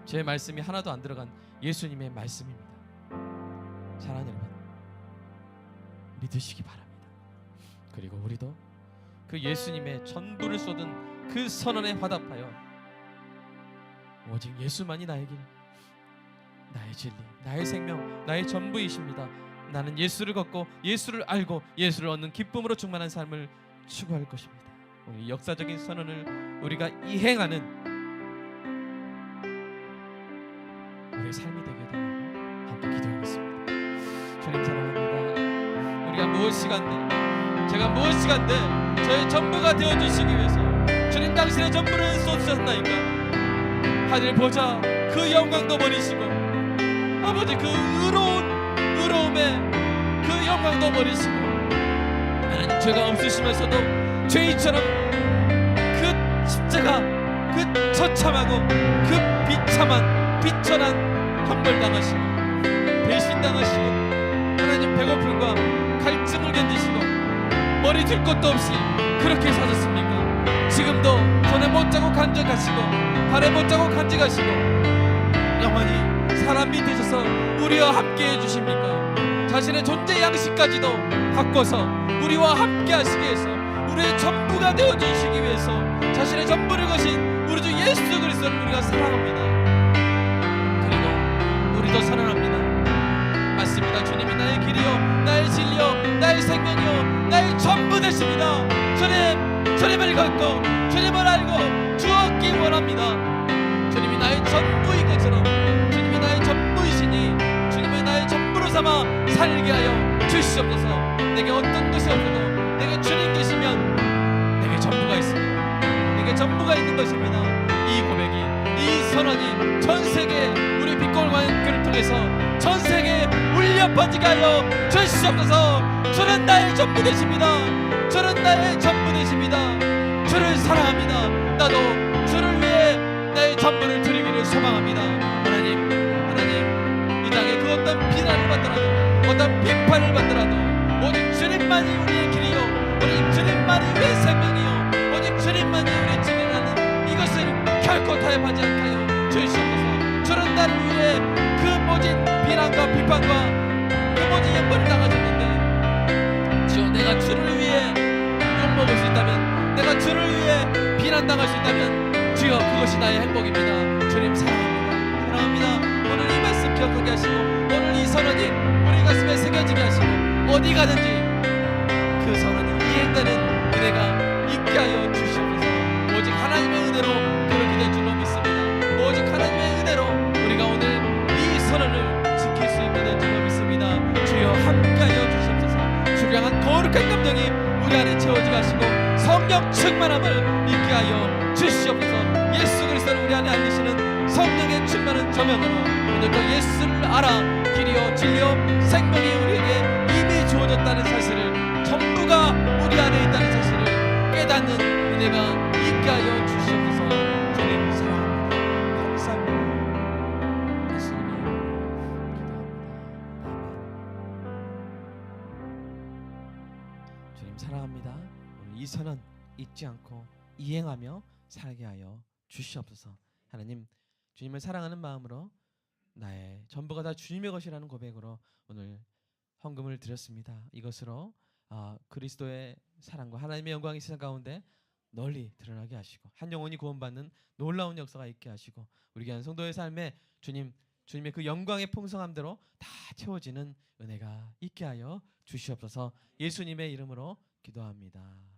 제 말씀이 하나도 안 들어간 예수님의 말씀입니다. 사랑하는 여러분, 믿으시기 바랍니다. 그리고 우리도 그 예수님의 전부를 쏟은 그 선언에 화답하여 오직 예수만이 나의 길, 나의 진리, 나의 생명, 나의 전부이십니다. 나는 예수를 걷고 예수를 알고 예수를 얻는 기쁨으로 충만한 삶을 추구할 것입니다. 우리 역사적인 선언을 우리가 이행하는 우리의 삶이 되게 되고 함께 기도하겠습니다. 주님 사랑합니다. 우리가 무엇이간데, 제가 무엇이간데 저의 전부가 되어주시기 위해서 주님 당신의 전부를 쏟으셨나이까. 하늘 보자 그 영광도 버리시고, 아버지 그 의로움의 그 영광도 버리시고, 하나님 죄가 없으시면서도 죄인처럼 그 십자가, 그 처참하고 그 비천한 형벌당하시고 배신당하시고, 하나님 배고픔과 갈증을 견디시고 머리 들 것도 없이 그렇게 사셨습니까? 지금도 손에 못 자고 간직하시고 발에 못 자고 간직하시고 영원히 사람이 되셔서 우리와 함께 해주십니까? 자신의 존재 양식까지도 바꿔서 우리와 함께 하시기 위해서, 우리의 전부가 되어주시기 위해서 자신의 전부를 거신 우리 주 예수 그리스도를 우리가 사랑합니다. 그리고 우리도 선언합니다. 맞습니다. 주님이 나의 길이요, 나의 진리요, 나의 생명이요, 나의 전부 되십니다. 주님을 걷고 주님을 알고 주었기 원합니다. 주님이 나의 전부인 것처럼 주님이 나의 전부이시니 주님을 나의 전부로 삼아 살게 하여 주시옵소서. 내게 어떤 것이 없어도 내게 주님 계시면 내게 전부가 있습니다. 내게 전부가 있는 것입니다. 이 고백이, 이 선언이 전 세계 우리 빛골관교를 통해서 전 세계에 울려 퍼지게 하여 주시옵소서. 주는 나의 전부 되십니다. 주는 나의 전부 되십니다. 주를 사랑합니다. 나도 주를 위해 나의 전부를 드리기를 소망합니다. 하나님, 이 땅에 그 어떤 비난을 받더라도, 어떤 비판을 받더라도 오직 주님만이 우리의 길이요, 오직 주님만이 우리의 생명이요, 오직 주님만이 우리의 진리라는 이것을 결코 타협하지 않게 하여 주시옵소서. 주는 나를 위해 그 모진 비난과 비판과 그 모진 형벌을 당하셨는데, 주여 내가 주를 위해 욕먹을 수 있다면, 내가 주를 위해 비난당할 수 있다면 주여 그것이 나의 행복입니다. 주님 사랑합니다. 오늘 이 말씀 기억하게 하시고, 오늘 이 선언이 우리 가슴에 새겨지게 하시고, 어디 가든지 그 선언이 이행되는 은혜가 있게 있게 하여 주시옵소서. 오직 하나님의 은혜로 그렇게 될 줄로 믿습니다. 오직 하나님의 은혜로 우리가 오늘 이 선언을 지킬 수 있게 될 줄로 믿습니다. 주여 함께하여 주시옵소서. 주량한 거룩한 감정이 우리 안에 채워지게 하시고 성령 충만함을 있게 하여 주시옵소서. 예수 그리스도를 우리 안에 알리시는 성령의 충만한 조명으로 오늘도 예수를 알아 길이요 진리요 생명이 우리에게 이미 주어졌다는 사실을, 전부가 우리 안에 있다는 사실을 깨닫는 은혜가 있게 하여 주시옵소서. 주님 사랑합니다. 감사합니다. 예수님 기도합니다. 아멘. 주님 사랑합니다. 오늘 이 선언 잊지 않고 이행하며 살게 하여 주시옵소서. 하나님, 주님을 사랑하는 마음으로 나의 전부가 다 주님의 것이라는 고백으로 오늘 헌금을 드렸습니다. 이것으로 그리스도의 사랑과 하나님의 영광이 세상 가운데 널리 드러나게 하시고 한 영혼이 구원받는 놀라운 역사가 있게 하시고 우리 귀한 성도의 삶에 주님의 그 영광의 풍성함대로 다 채워지는 은혜가 있게 하여 주시옵소서. 예수님의 이름으로 기도합니다.